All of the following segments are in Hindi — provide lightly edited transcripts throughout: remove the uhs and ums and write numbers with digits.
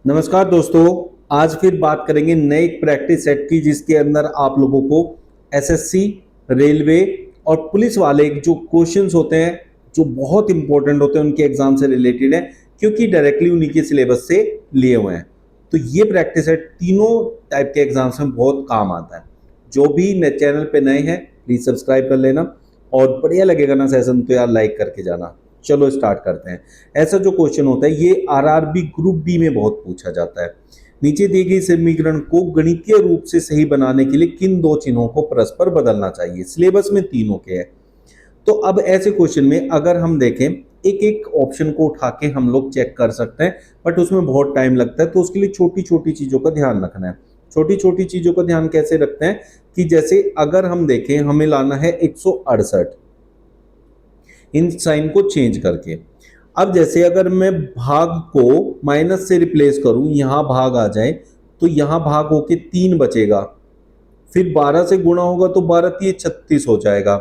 नमस्कार दोस्तों। आज फिर बात करेंगे नए प्रैक्टिस सेट की, जिसके अंदर आप लोगों को एसएससी, रेलवे और पुलिस वाले जो क्वेश्चंस होते हैं, जो बहुत इंपॉर्टेंट होते हैं, उनके एग्जाम से रिलेटेड है, क्योंकि डायरेक्टली उन्हीं के सिलेबस से लिए हुए हैं। तो ये प्रैक्टिस सेट तीनों टाइप के एग्जाम्स में बहुत काम आता है। जो भी चैनल पे नए हैं प्लीज सब्सक्राइब कर लेना, और बढ़िया लगेगा ना सेशन तो यार लाइक करके जाना। चलो स्टार्ट करते हैं। ऐसा जो क्वेश्चन होता है ये आरआरबी ग्रुप बी में बहुत पूछा जाता है। नीचे दी गई समीकरण को गणितीय रूप से सही बनाने के लिए किन दो चिन्हों को परस्पर बदलना चाहिए। सिलेबस में तीनों के हैं। तो अब ऐसे क्वेश्चन में अगर हम देखें, एक एक ऑप्शन को उठा के हम लोग चेक कर सकते हैं, बट उसमें बहुत टाइम लगता है। तो उसके लिए छोटी छोटी चीजों का ध्यान रखना है। छोटी छोटी चीजों का ध्यान कैसे रखते हैं कि जैसे अगर हम देखें, हमें लाना है 168, इन साइन को चेंज करके। अब जैसे अगर मैं भाग को माइनस से रिप्लेस करूं, यहां भाग आ जाए तो यहां भाग होके 3 बचेगा। फिर 12 से गुणा होगा तो 12 3 36 हो जाएगा।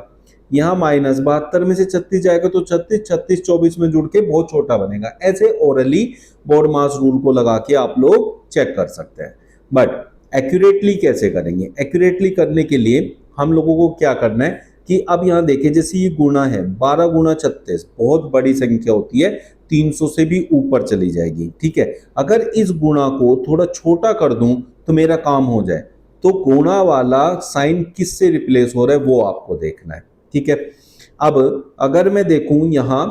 यहाँ माइनस 72 में से 36 जाएगा तो 36 36 24 में जुड़ के बहुत छोटा बनेगा। ऐसे ओरली बोर्ड मास रूल को लगा के आप लोग चेक कर सकते हैं। बट एक्यूरेटली कैसे करेंगे? एक्यूरेटली करने के लिए हम लोगों को क्या करना है कि अब यहाँ देखिए, जैसे ये गुणा है 12 गुणा 36 बहुत बड़ी संख्या होती है, 300 से भी ऊपर चली जाएगी। ठीक है, अगर इस गुणा को थोड़ा छोटा कर दूं तो मेरा काम हो जाए। तो गुणा वाला साइन किससे रिप्लेस हो रहा है वो आपको देखना है। ठीक है, अब अगर मैं देखूं यहां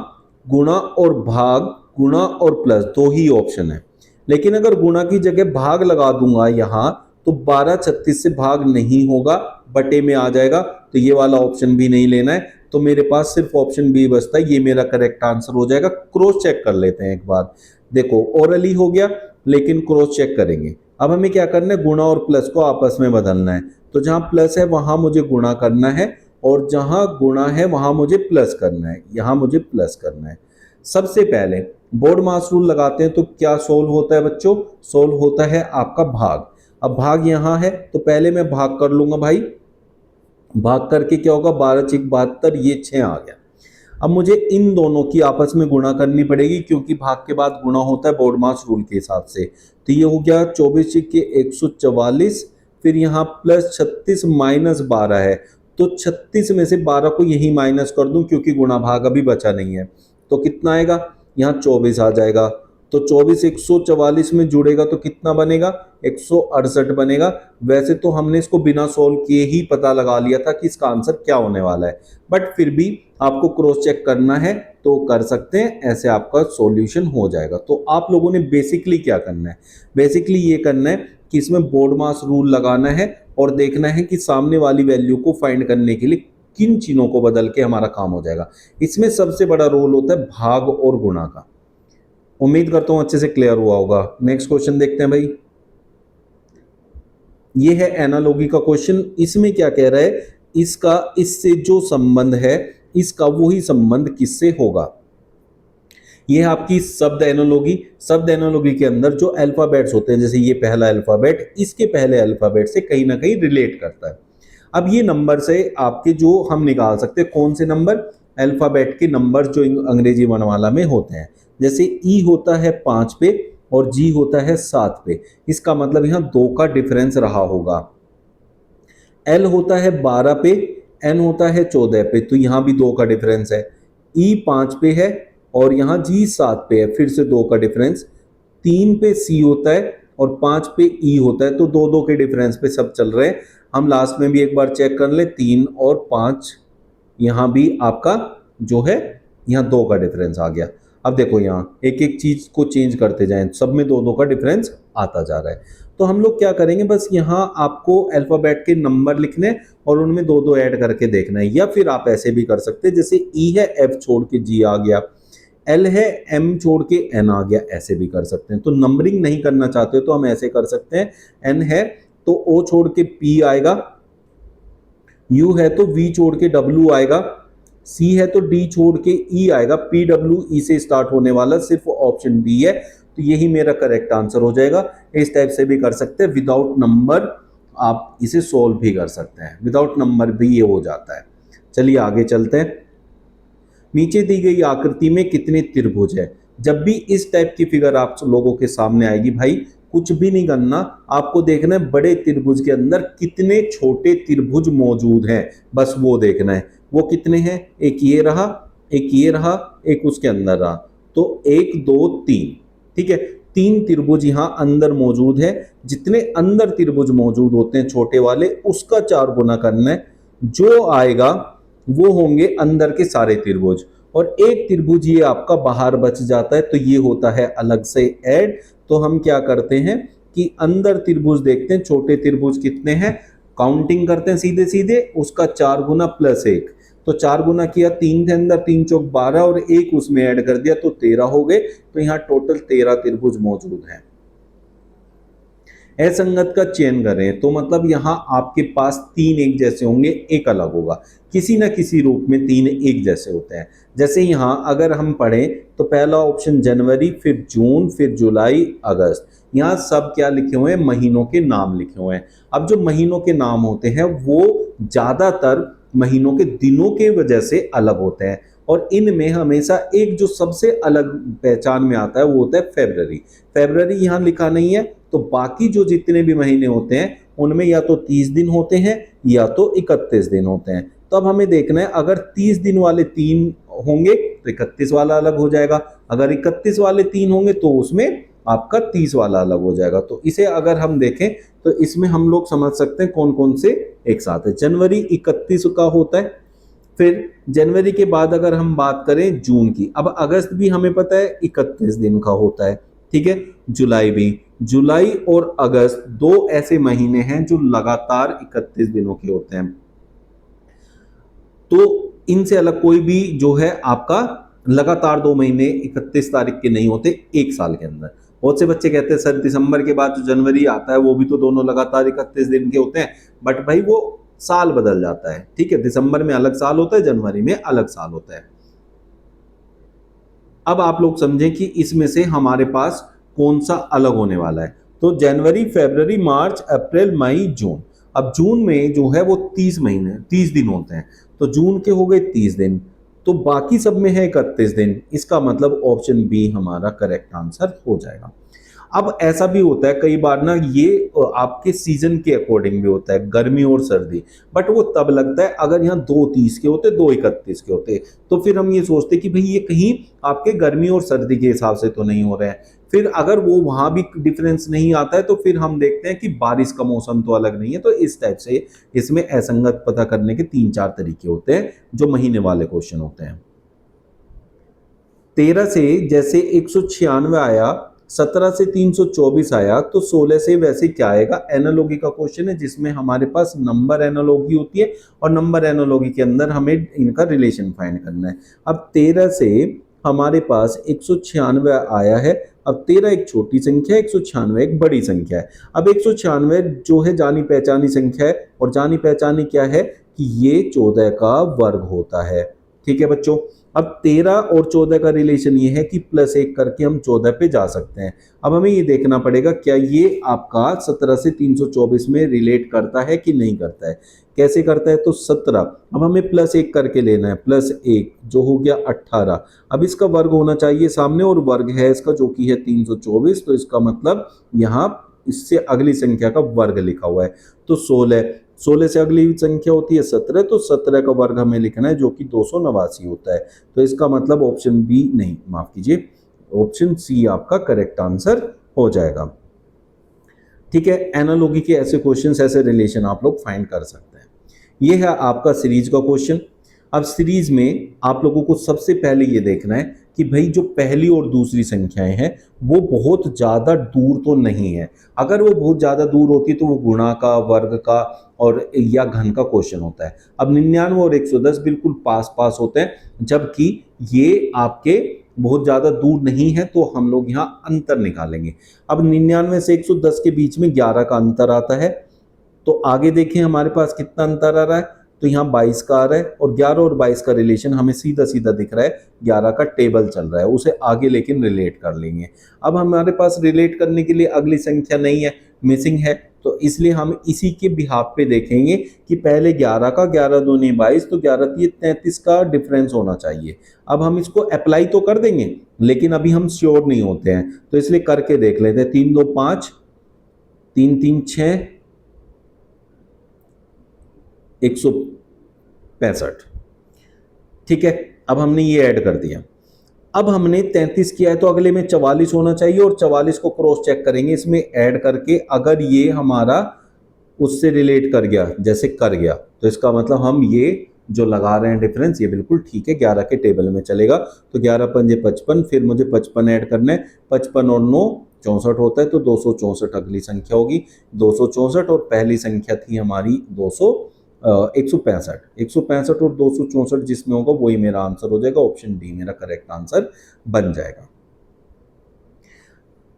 गुणा और भाग, गुणा और प्लस दो ही ऑप्शन है, लेकिन अगर गुणा की जगह भाग लगा दूंगा यहां तो 12 36 से भाग नहीं होगा, बटे में आ जाएगा। तो ये वाला ऑप्शन भी नहीं लेना है। तो मेरे पास सिर्फ ऑप्शन बी बचता है, ये मेरा करेक्ट आंसर हो जाएगा। क्रॉस चेक कर लेते हैं एक बार। देखो ओरली हो गया, लेकिन क्रॉस चेक करेंगे। अब हमें क्या करना है, गुणा और प्लस को आपस में बदलना है। तो जहां प्लस है वहां मुझे गुणा करना है, और जहां गुणा है वहां मुझे प्लस करना है। यहां मुझे प्लस करना है। सबसे पहले बोर्ड मास रूल लगाते हैं तो क्या सोल्व होता है बच्चों? सोल्व होता है आपका भाग। अब भाग यहां है तो पहले मैं भाग कर लूंगा भाई। भाग करके क्या होगा, 12 6 72, ये 6 आ गया। अब मुझे इन दोनों की आपस में गुणा करनी पड़ेगी, क्योंकि भाग के बाद गुणा होता है बोर्ड मास रूल के हिसाब से। तो ये हो गया 24 के 144, फिर यहाँ प्लस 36 माइनस 12 है। तो 36 में से 12 को यही माइनस कर दूं, क्योंकि गुणा भाग अभी बचा नहीं है। तो कितना आएगा, यहाँ 24 आ जाएगा। तो 24 144 में जुड़ेगा तो कितना बनेगा, 168 बनेगा। वैसे तो हमने इसको बिना सोल्व किए ही पता लगा लिया था कि इसका आंसर क्या होने वाला है, बट फिर भी आपको क्रॉस चेक करना है तो कर सकते हैं। ऐसे आपका सॉल्यूशन हो जाएगा। तो आप लोगों ने बेसिकली क्या करना है, बेसिकली ये करना है कि इसमें बोर्ड मास रूल लगाना है और देखना है कि सामने वाली वैल्यू को फाइंड करने के लिए किन चिन्हों को बदल के हमारा काम हो जाएगा। इसमें सबसे बड़ा रोल होता है भाग और गुणा का। उम्मीद करता हूं अच्छे से क्लियर हुआ होगा। नेक्स्ट क्वेश्चन देखते हैं भाई। ये है एनालॉजी का क्वेश्चन। इसमें क्या कह रहा है, इसका इससे जो संबंध है, इसका वही संबंध किससे होगा। ये है आपकी शब्द एनालॉजी। शब्द एनालॉजी के अंदर जो अल्फाबेट्स होते हैं, जैसे ये पहला अल्फाबेट इसके पहले अल्फाबेट से कहीं ना कहीं रिलेट करता है। अब ये नंबर से आपके जो हम निकाल सकते हैं, कौन से नंबर, अल्फाबेट के नंबर जो अंग्रेजी वर्णमाला में होते हैं। जैसे ई होता है 5 पे और जी होता है 7 पे, इसका मतलब यहाँ 2 का डिफरेंस रहा होगा। एल होता है 12 पे, एन होता है 14 पे, तो यहाँ भी 2 का डिफरेंस है। ई 5 पे है और यहाँ जी 7 पे है, फिर से 2 का डिफरेंस। 3 पे सी होता है और 5 पे ई होता है, तो 2 2 के डिफरेंस पे सब चल रहे हैं। हम लास्ट में भी एक बार चेक कर ले, 3 और 5, यहाँ भी आपका जो है यहाँ 2 का डिफरेंस आ गया। अब देखो यहाँ एक एक चीज को चेंज करते जाएं, सब में 2 2 का डिफरेंस आता जा रहा है। तो हम लोग क्या करेंगे, बस यहाँ आपको अल्फाबेट के नंबर लिखने और उनमें 2 2 ऐड करके देखना है। या फिर आप ऐसे भी कर सकते हैं, जैसे ई है एफ छोड़ के जी आ गया, एल है एम छोड़ के एन आ गया, ऐसे भी कर सकते हैं। तो नंबरिंग नहीं करना चाहते हो तो हम ऐसे कर सकते हैं, एन है तो ओ छोड़ के पी आएगा, यू है तो वी छोड़ के डब्ल्यू आएगा, सी है तो डी छोड़ के ई आएगा, पी डब्ल्यू ई से स्टार्ट होने वाला सिर्फ ऑप्शन डी है। तो यही मेरा करेक्ट आंसर हो जाएगा। इस टाइप से भी कर सकते हैं, विदाउट नंबर आप इसे सोल्व भी कर सकते हैं, विदाउट नंबर भी ये हो जाता है। चलिए आगे चलते हैं। नीचे दी गई आकृति में कितने त्रिभुज है? जब भी इस टाइप की फिगर आप लोगों के सामने आएगी भाई, कुछ भी नहीं करना, आपको देखना है बड़े त्रिभुज के अंदर कितने छोटे त्रिभुज मौजूद हैं, बस वो देखना है। वो कितने हैं, एक ये रहा, एक ये रहा, एक उसके अंदर रहा, तो 1 2 3, ठीक है, 3 त्रिभुज यहां अंदर मौजूद है। जितने अंदर त्रिभुज मौजूद होते हैं छोटे वाले, उसका 4 गुना करना है, जो आएगा वो होंगे अंदर के सारे त्रिभुज, और एक त्रिभुज ये आपका बाहर बच जाता है, तो ये होता है अलग से ऐड। तो हम क्या करते हैं कि अंदर त्रिभुज देखते हैं, छोटे त्रिभुज कितने हैं, काउंटिंग करते हैं सीधे सीधे, उसका 4 गुना प्लस 1, तो 4 गुना किया, 3 थे अंदर, 3 चौक 12 और 1 उसमें ऐड कर दिया तो 13 हो गए। तो यहाँ टोटल 13 त्रिभुज मौजूद हैं। असंगत का चयन करें, तो मतलब यहां आपके पास 3 एक जैसे होंगे, एक अलग होगा, किसी ना किसी रूप में 3 एक जैसे होते हैं। जैसे यहां अगर हम पढ़ें तो पहला ऑप्शन जनवरी, फिर जून, फिर जुलाई, अगस्त, यहाँ सब क्या लिखे हुए हैं, महीनों के नाम लिखे हुए हैं। अब जो महीनों के नाम होते हैं वो ज्यादातर महीनों के दिनों के वजह से अलग होते हैं, और इनमें हमेशा एक जो सबसे अलग पहचान में आता है वो होता है फरवरी। फरवरी यहाँ लिखा नहीं है, तो बाकी जो जितने भी महीने होते हैं उनमें या तो 30 दिन होते हैं या तो 31 दिन होते हैं। तो अब हमें देखना है, अगर 30 दिन वाले 3 होंगे तो 31 वाला अलग हो जाएगा, अगर 31 वाले 3 होंगे तो उसमें आपका 30 वाला अलग हो जाएगा। तो इसे अगर हम देखें तो इसमें हम लोग समझ सकते हैं कौन कौन से एक साथ है। जनवरी 31 का होता है, फिर जनवरी के बाद अगर हम बात करें जून की, अब अगस्त भी हमें पता है 31 दिन का होता है, ठीक है, जुलाई भी, जुलाई और अगस्त 2 ऐसे महीने हैं जो लगातार 31 दिनों के होते हैं। तो इनसे अलग कोई भी जो है आपका लगातार 2 महीने 31 तारीख के नहीं होते एक साल के अंदर। बहुत से बच्चे कहते हैं सर दिसंबर के बाद जो जनवरी आता है वो भी तो दोनों लगातार 31 दिन के होते हैं, बट भाई वो साल बदल जाता है, ठीक है, दिसंबर में अलग साल होता है, जनवरी में अलग साल होता है। अब आप लोग समझें कि इसमें से हमारे पास कौन सा अलग होने वाला है। तो जनवरी, फरवरी, मार्च, अप्रैल, मई, जून। अब जून में जो है वो 30 महीने 30 दिन होते हैं, तो जून के हो गए 30 दिन, तो बाकी सब में है 31 दिन। इसका मतलब ऑप्शन बी हमारा करेक्ट आंसर हो जाएगा। अब ऐसा भी होता है कई बार ना, ये आपके सीजन के अकॉर्डिंग भी होता है, गर्मी और सर्दी, बट वो तब लगता है अगर यहाँ 2 30 के होते, 2 31 के होते, तो फिर हम ये सोचते कि भाई ये कहीं आपके गर्मी और सर्दी के हिसाब से तो नहीं हो रहे हैं। फिर अगर वो वहां भी डिफरेंस नहीं आता है तो फिर हम देखते हैं कि बारिश का मौसम तो अलग नहीं है। तो इस टाइप से इसमें असंगत पता करने के 3 4 तरीके होते हैं जो महीने वाले क्वेश्चन होते हैं। 13 से जैसे 196 आया, 17 से 324 आया, तो 16 से वैसे क्या आएगा, एनालॉगी का क्वेश्चन है जिसमें हमारे पास नंबर एनालॉगी होती है, और नंबर एनालॉगी के अंदर हमें इनका रिलेशन फाइंड करना है। अब 13 से हमारे पास 196 आया है, अब 13 एक छोटी संख्या है, 196 एक बड़ी संख्या है। अब 196 जो है जानी पहचानी संख्या है, और जानी पहचानी क्या है कि ये 14 का वर्ग होता है, ठीक है बच्चों। अब 13 और 14 का रिलेशन ये है कि +1 करके हम 14 पे जा सकते हैं। अब हमें ये देखना पड़ेगा क्या ये आपका 17 से 324 में रिलेट करता है कि नहीं करता है। कैसे करता है, तो 17, अब हमें +1 करके लेना है, +1 जो हो गया 18। अब इसका वर्ग होना चाहिए सामने, और वर्ग है इसका जो कि है 324, तो इसका मतलब यहाँ इससे अगली संख्या का वर्ग लिखा हुआ है, तो 16 से अगली संख्या होती है 17, तो 17 का वर्ग हमें लिखना है जो कि 289 होता है। तो इसका मतलब ऑप्शन बी नहीं, माफ कीजिए, ऑप्शन सी आपका करेक्ट आंसर हो जाएगा, ठीक है। एनालॉगी के ऐसे क्वेश्चंस, ऐसे रिलेशन आप लोग फाइंड कर सकते हैं। ये है आपका सीरीज का क्वेश्चन। अब सीरीज में आप लोगों को सबसे पहले ये देखना है कि भाई जो पहली और दूसरी संख्याएं हैं वो बहुत ज्यादा दूर तो नहीं है। अगर वो बहुत ज्यादा दूर होती तो वो गुणा का, वर्ग का और या घन का क्वेश्चन होता है। अब 99 और 110 बिल्कुल पास पास होते हैं, जबकि ये आपके बहुत ज्यादा दूर नहीं है, तो हम लोग यहाँ अंतर निकालेंगे। अब 99 से 110 के बीच में 11 का अंतर आता है, तो आगे देखें हमारे पास कितना अंतर आ रहा है, तो यहाँ 22 का आ रहा है, और 11 और 22 का रिलेशन हमें सीधा सीधा दिख रहा है, 11 का टेबल चल रहा है, उसे आगे लेकिन रिलेट कर लेंगे। अब हमारे पास रिलेट करने के लिए अगली संख्या नहीं है, मिसिंग है, तो इसलिए हम इसी के बिहाफ पे देखेंगे कि पहले 11 का 11 दूनी 22, तो 11 तिये 33 का डिफरेंस होना चाहिए। अब हम इसको अप्लाई तो कर देंगे, लेकिन अभी हम श्योर नहीं होते हैं, तो इसलिए करके देख लेते हैं। 3 2 5, 3 3 6, 165। ठीक है, अब हमने ये ऐड कर दिया। अब हमने 33 किया है तो अगले में 44 होना चाहिए, और 44 को क्रॉस चेक करेंगे इसमें ऐड करके। अगर ये हमारा उससे रिलेट कर गया, जैसे कर गया, तो इसका मतलब हम ये जो लगा रहे हैं डिफरेंस, ये बिल्कुल ठीक है, 11 के टेबल में चलेगा। तो 11 पंजे 55, फिर मुझे 55 ऐड करना है। 55 और 9 64 होता है, तो 264 अगली संख्या होगी। 264 और पहली संख्या थी हमारी 165। 165 और 264 जिसमें होगा वही मेरा आंसर हो जाएगा। ऑप्शन डी मेरा करेक्ट आंसर बन जाएगा।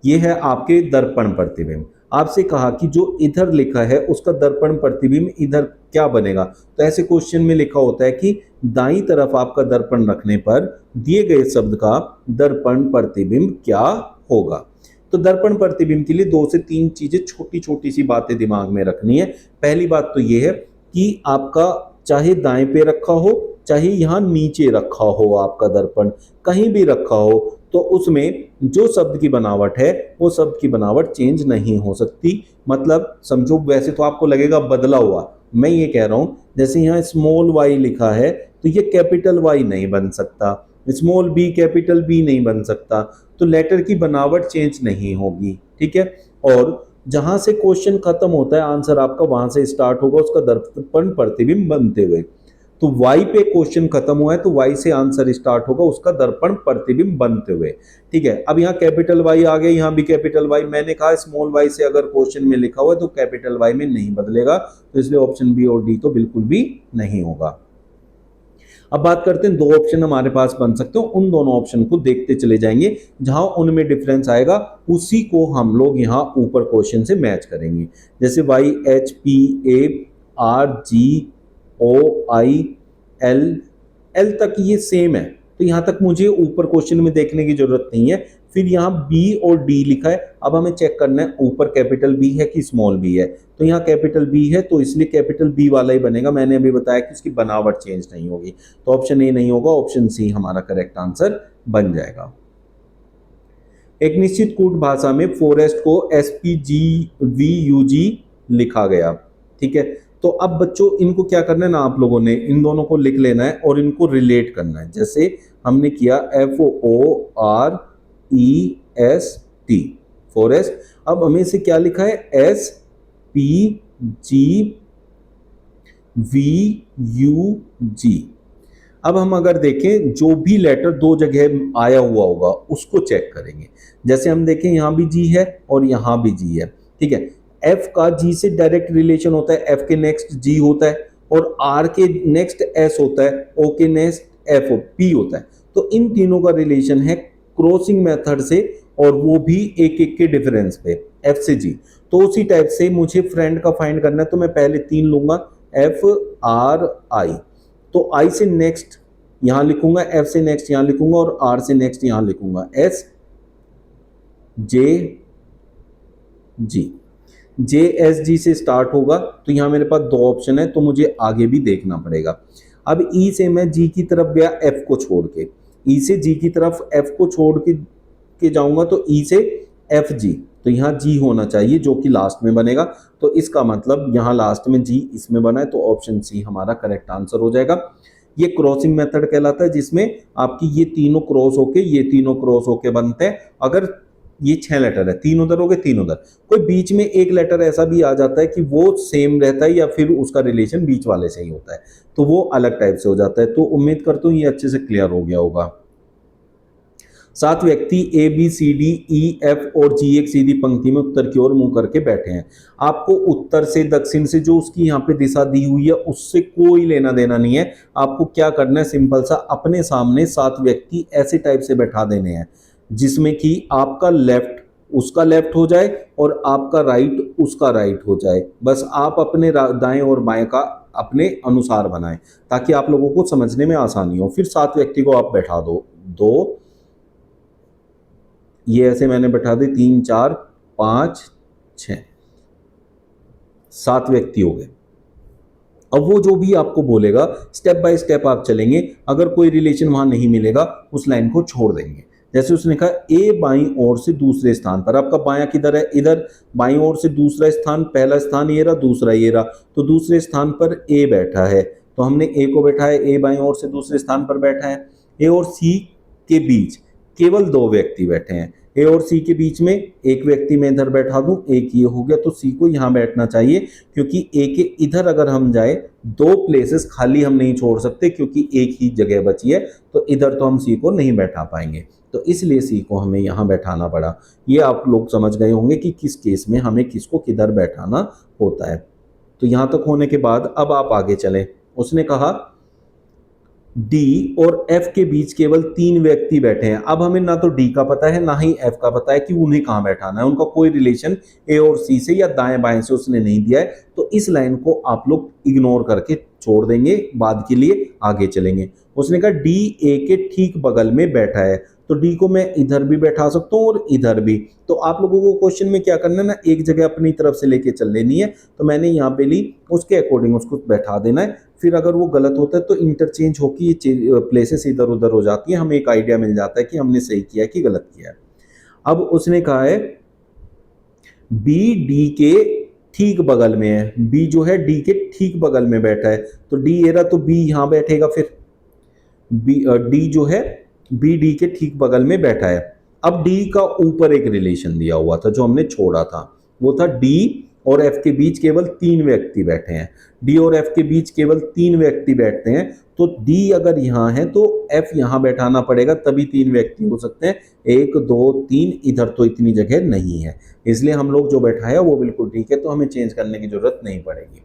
ये है आपके दर्पण प्रतिबिंब। आपसे कहा कि जो इधर लिखा है उसका दर्पण प्रतिबिंब इधर क्या बनेगा। तो ऐसे क्वेश्चन में लिखा होता है कि दाईं तरफ आपका दर्पण रखने पर दिए गए शब्द का दर्पण प्रतिबिंब क्या होगा। तो दर्पण प्रतिबिंब के लिए 2 से 3 चीजें, छोटी छोटी सी बातें दिमाग में रखनी है। पहली बात तो ये है कि आपका चाहे दाएं पे रखा हो, चाहे यहां नीचे रखा हो, आपका दर्पण कहीं भी रखा हो, तो उसमें जो शब्द की बनावट है वो शब्द की बनावट चेंज नहीं हो सकती। मतलब समझो, वैसे तो आपको लगेगा बदला हुआ, मैं ये कह रहा हूं जैसे यहाँ स्मॉल वाई लिखा है तो ये कैपिटल वाई नहीं बन सकता, स्मॉल बी कैपिटल बी नहीं बन सकता, तो लेटर की बनावट चेंज नहीं होगी। ठीक है, और जहां से क्वेश्चन खत्म होता है आंसर आपका वहां से स्टार्ट होगा उसका दर्पण प्रतिबिंब बनते हुए। तो y पे क्वेश्चन खत्म हुआ है तो y से आंसर स्टार्ट होगा उसका दर्पण प्रतिबिंब बनते हुए। ठीक है, अब यहाँ कैपिटल Y आ गया, यहाँ भी कैपिटल Y। मैंने कहा स्मॉल y से अगर क्वेश्चन में लिखा हुआ है तो कैपिटल Y में नहीं बदलेगा, तो इसलिए ऑप्शन बी और डी तो बिल्कुल भी नहीं होगा। अब बात करते हैं, 2 ऑप्शन हमारे पास बन सकते हो, उन दोनों ऑप्शन को देखते चले जाएंगे। जहां उनमें डिफरेंस आएगा उसी को हम लोग यहाँ ऊपर क्वेश्चन से मैच करेंगे। जैसे YHPARGOIL तक ये सेम है, तो यहां तक मुझे ऊपर क्वेश्चन में देखने की जरूरत नहीं है। फिर यहाँ B और D लिखा है, अब हमें चेक करना है ऊपर कैपिटल B है कि स्मॉल b है। तो यहाँ कैपिटल B है तो इसलिए कैपिटल B वाला ही बनेगा। मैंने अभी बताया कि उसकी बनावट चेंज नहीं होगी, तो ऑप्शन ए नहीं होगा, ऑप्शन सी हमारा करेक्ट आंसर बन जाएगा। एक निश्चित कूट भाषा में फॉरेस्ट को SPGVUG लिखा गया। ठीक है, तो अब बच्चों इनको क्या करना है ना, आप लोगों ने इन दोनों को लिख लेना है और इनको रिलेट करना है। जैसे हमने किया FOREST फॉरेस्ट, अब हमें से क्या लिखा है SPGVUG। अब हम अगर देखें जो भी लेटर 2 जगह आया हुआ होगा उसको चेक करेंगे। जैसे हम देखें यहाँ भी जी है और यहाँ भी जी है। ठीक है, एफ का जी से डायरेक्ट रिलेशन होता है, एफ के नेक्स्ट जी होता है, और आर के नेक्स्ट एस होता है, ओ के नेक्स्ट एफ पी होता है। तो इन तीनों का रिलेशन है क्रॉसिंग मेथड से, और वो भी एक एक के डिफरेंस पे, एफ से जी। तो उसी टाइप से मुझे फ्रेंड का फाइंड करना है, तो मैं पहले 3 लूंगा, एफ आर आई। तो आई से नेक्स्ट यहां लिखूंगा, एफ से नेक्स्ट यहां लिखूंगा, और आर से नेक्स्ट यहां लिखूंगा, एस जे जी। JSG से स्टार्ट होगा, तो यहां मेरे पास 2 ऑप्शन है, तो मुझे आगे भी देखना पड़ेगा। अब ई से मैं जी की तरफ गया, एफ को छोड़ के, ई से जी की तरफ एफ को छोड़ के जाऊंगा, तो ई से एफ जी, तो यहाँ जी होना चाहिए जो कि लास्ट में बनेगा। तो इसका मतलब यहाँ लास्ट में जी इसमें बना है, तो ऑप्शन सी हमारा करेक्ट आंसर हो जाएगा। ये क्रॉसिंग मेथड कहलाता है, जिसमें आपकी ये तीनों क्रॉस होके ये तीनों क्रॉस होके बनते हैं। अगर ये 6 लेटर है, 3 उधर हो गए 3 उधर, कोई बीच में एक लेटर ऐसा भी आ जाता है कि वो सेम रहता है या फिर उसका रिलेशन बीच वाले से ही होता है, तो वो अलग टाइप से हो जाता है। तो उम्मीद करता हूँ ये अच्छे से क्लियर हो गया होगा। 7 व्यक्ति A B C D E F और G एक सीधी पंक्ति में उत्तर की ओर मुंह करके बैठे हैं। आपको उत्तर से दक्षिण से जो उसकी यहाँ पे दिशा दी हुई है उससे कोई लेना देना नहीं है। आपको क्या करना है, सिंपल सा, अपने सामने 7 व्यक्ति ऐसे टाइप से बैठा देने हैं जिसमें कि आपका लेफ्ट उसका लेफ्ट हो जाए और आपका राइट उसका राइट हो जाए। बस आप अपने दाएं और बाएं का अपने अनुसार बनाएं ताकि आप लोगों को समझने में आसानी हो। फिर 7 व्यक्ति को आप बैठा दो, ये ऐसे मैंने बैठा दी, 3 4 5 6। 7 व्यक्ति हो गए। अब वो जो भी आपको बोलेगा स्टेप बाय स्टेप आप चलेंगे, अगर कोई रिलेशन वहां नहीं मिलेगा उस लाइन को छोड़ देंगे। जैसे उसने कहा ए बाईं ओर से दूसरे स्थान पर, आपका बायां किधर है, इधर बाईं ओर से दूसरा स्थान, पहला स्थान ये रहा, दूसरा ये रहा, तो दूसरे स्थान पर ए बैठा है, तो हमने ए को बैठाया, ए बाईं ओर से दूसरे स्थान पर बैठा है। ए और सी के बीच केवल 2 व्यक्ति बैठे हैं, ए और सी के बीच में एक व्यक्ति मैं इधर बैठा दूं, एक ये हो गया, तो सी को यहां बैठना चाहिए, क्योंकि ए के इधर अगर हम जाए 2 प्लेसेस खाली हम नहीं छोड़ सकते, क्योंकि एक ही जगह बची है, तो इधर तो हम सी को नहीं बैठा पाएंगे, तो इसलिए सी को हमें यहां बैठाना पड़ा। ये आप लोग समझ गए होंगे कि किस केस में हमें किसको किधर बैठाना होता है। तो यहां तक होने के बाद अब आप आगे चलें। उसने कहा डी और एफ के बीच केवल 3 व्यक्ति बैठे हैं। अब हमें ना तो डी का पता है ना ही एफ का पता है कि उन्हें कहां बैठाना है, उनका कोई रिलेशन ए और सी से या दाएं बाएं से उसने नहीं दिया है, तो इस लाइन को आप लोग इग्नोर करके छोड़ देंगे, बाद के लिए आगे चलेंगे। उसने कहा डी ए के ठीक बगल में बैठा है, तो डी को मैं इधर भी बैठा सकता हूं और इधर भी। तो आप लोगों को क्वेश्चन में क्या करना है ना, एक जगह अपनी तरफ से लेके चल लेनी है, तो मैंने यहाँ पे ली, उसके अकॉर्डिंग उसको बैठा देना है। फिर अगर वो गलत होता है तो इंटरचेंज होकर ये प्लेसेस इधर उधर हो जाती है, हमें एक आइडिया मिल जाता है कि हमने सही किया कि गलत किया है। अब उसने कहा है बी डी के ठीक बगल में है, बी जो है डी के ठीक बगल में बैठा है, तो डी ए रहा तो बी यहां बैठेगा, फिर डी जो है बी डी के ठीक बगल में बैठा है। अब डी का ऊपर एक रिलेशन दिया हुआ था जो हमने छोड़ा था, वो था डी और एफ के बीच केवल 3 व्यक्ति बैठे हैं, डी और एफ के बीच केवल 3 व्यक्ति बैठते हैं, तो डी अगर यहां है तो एफ यहां बैठाना पड़ेगा, तभी 3 व्यक्ति हो सकते हैं, 1 2 3, इधर तो इतनी जगह नहीं है, इसलिए हम लोग जो बैठाया वो बिल्कुल ठीक है, तो हमें चेंज करने की जरूरत नहीं पड़ेगी।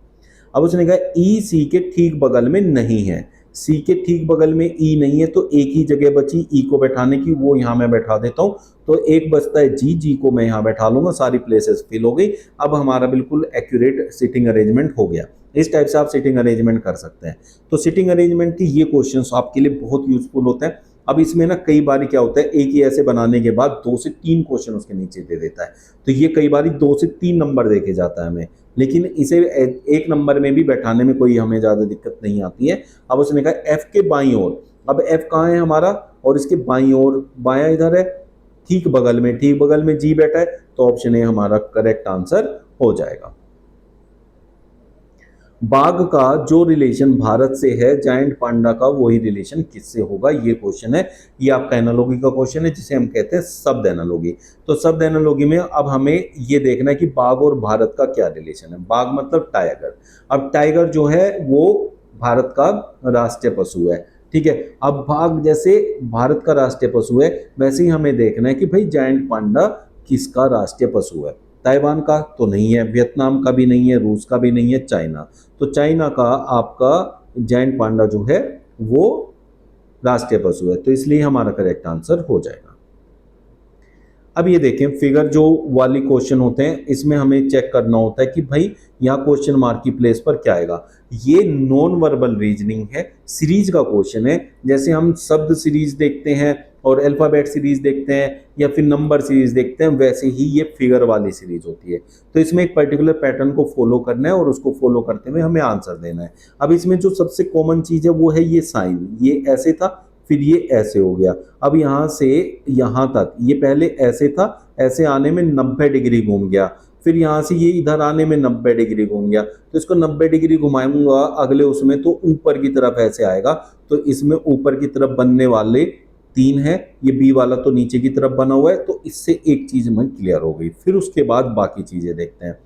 अब उसने कहा ई सी के ठीक बगल में नहीं है, सी के ठीक बगल में ई नहीं है, तो एक ही जगह बची ई को बैठाने की, वो यहां मैं बैठा देता हूं, तो एक बचता है जी, जी को मैं यहां बैठा लूंगा, सारी प्लेसेस फिल हो गई। अब हमारा बिल्कुल एक्यूरेट सिटिंग अरेंजमेंट हो गया। इस टाइप से आप सिटिंग अरेंजमेंट कर सकते हैं। तो सिटिंग अरेंजमेंट की ये क्वेश्चंस आपके लिए बहुत यूजफुल होते हैं। अब इसमें ना कई बार क्या होता है, एक ही ऐसे बनाने के बाद 2 से 3 क्वेश्चन उसके नीचे दे देता है, तो ये कई बार 2 से 3 नंबर देके जाता है हमें, लेकिन इसे एक नंबर में भी बैठाने में कोई हमें ज़्यादा दिक्कत नहीं आती है। अब उसने कहा एफ के बाईं ओर, अब एफ कहाँ है हमारा, और इसके बाईं ओर, बायां इधर है, ठीक बगल में, ठीक बगल में जी बैठा है, तो ऑप्शन ए हमारा करेक्ट आंसर हो जाएगा। बाघ का जो रिलेशन भारत से है, जायंट पांडा का वही रिलेशन किससे होगा, ये क्वेश्चन है। ये आपका एनालॉजी का क्वेश्चन है, जिसे हम कहते हैं शब्द एनालॉजी। तो शब्द एनालॉजी में अब हमें ये देखना है कि बाघ और भारत का क्या रिलेशन है। बाघ मतलब टाइगर, अब टाइगर जो है वो भारत का राष्ट्रीय पशु है, ठीक है। अब बाघ जैसे भारत का राष्ट्रीय पशु है, वैसे ही हमें देखना है कि भाई जायंट पांडा किसका राष्ट्रीय पशु है। ताइवान का तो नहीं है, वियतनाम का भी नहीं है, रूस का भी नहीं है, चाइना, तो चाइना का आपका जायंट पांडा जो है वो राष्ट्रीय पशु है, तो इसलिए हमारा करेक्ट आंसर हो जाएगा। अब ये देखें, फिगर जो वाली क्वेश्चन होते हैं इसमें हमें चेक करना होता है कि भाई यहाँ क्वेश्चन मार्क की प्लेस पर क्या आएगा। ये नॉन वर्बल रीजनिंग है, सीरीज का क्वेश्चन है। जैसे हम शब्द सीरीज देखते हैं और अल्फाबेट सीरीज देखते हैं या फिर नंबर सीरीज देखते हैं, वैसे ही ये फिगर वाली सीरीज होती है। तो इसमें एक पर्टिकुलर पैटर्न को फॉलो करना है और उसको फॉलो करते हुए हमें आंसर देना है। अब इसमें जो सबसे कॉमन चीज है वो है ये साइन, ये ऐसे था फिर ये ऐसे हो गया। अब यहाँ से यहाँ तक ये पहले ऐसे था, ऐसे आने में 90 डिग्री घूम गया, फिर यहाँ से ये इधर आने में 90 डिग्री घूम गया, तो इसको 90 डिग्री घुमाऊंगा अगले उसमें तो ऊपर की तरफ ऐसे आएगा। तो इसमें ऊपर की तरफ बनने वाले 3 है, ये बी वाला तो नीचे की तरफ बना हुआ है, तो इससे एक चीज में क्लियर हो गई। फिर उसके बाद बाकी चीजें देखते हैं।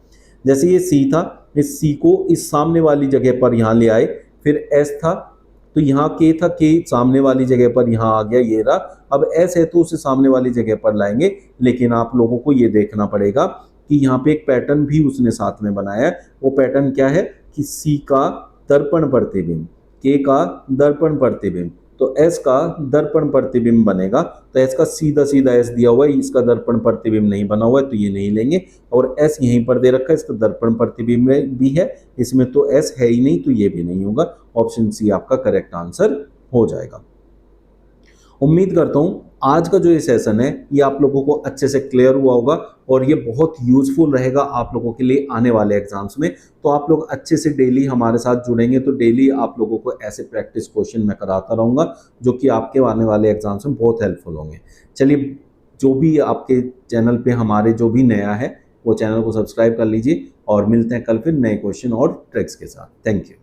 जैसे ये सी था, इस सी को इस सामने वाली जगह पर यहाँ ले आए, फिर एस था तो यहाँ के था, के सामने वाली जगह पर यहाँ आ गया, ये रहा। अब एस है तो उसे सामने वाली जगह पर लाएंगे, लेकिन आप लोगों को ये देखना पड़ेगा कि यहाँ पे एक पैटर्न भी उसने साथ में बनाया है। वो पैटर्न क्या है कि सी का दर्पण प्रतिबिंब, के का दर्पण प्रतिबिंब, तो एस का दर्पण प्रतिबिंब बनेगा। तो एस का सीधा सीधा एस दिया हुआ है, इसका दर्पण प्रतिबिंब नहीं बना हुआ है तो ये नहीं लेंगे, और एस यहीं पर दे रखा है, इसका दर्पण प्रतिबिंब भी है, इसमें तो एस है ही नहीं तो ये भी नहीं होगा। ऑप्शन सी आपका करेक्ट आंसर हो जाएगा। उम्मीद करता हूँ आज का जो ये सेशन है ये आप लोगों को अच्छे से क्लियर हुआ होगा और ये बहुत यूजफुल रहेगा आप लोगों के लिए आने वाले एग्जाम्स में। तो आप लोग अच्छे से डेली हमारे साथ जुड़ेंगे तो डेली आप लोगों को ऐसे प्रैक्टिस क्वेश्चन मैं कराता रहूँगा जो कि आपके आने वाले एग्जाम्स में बहुत हेल्पफुल होंगे। चलिए, जो भी आपके चैनल पे हमारे जो भी नया है वो चैनल को सब्सक्राइब कर लीजिए और मिलते हैं कल फिर नए क्वेश्चन और ट्रिक्स के साथ। Thank you.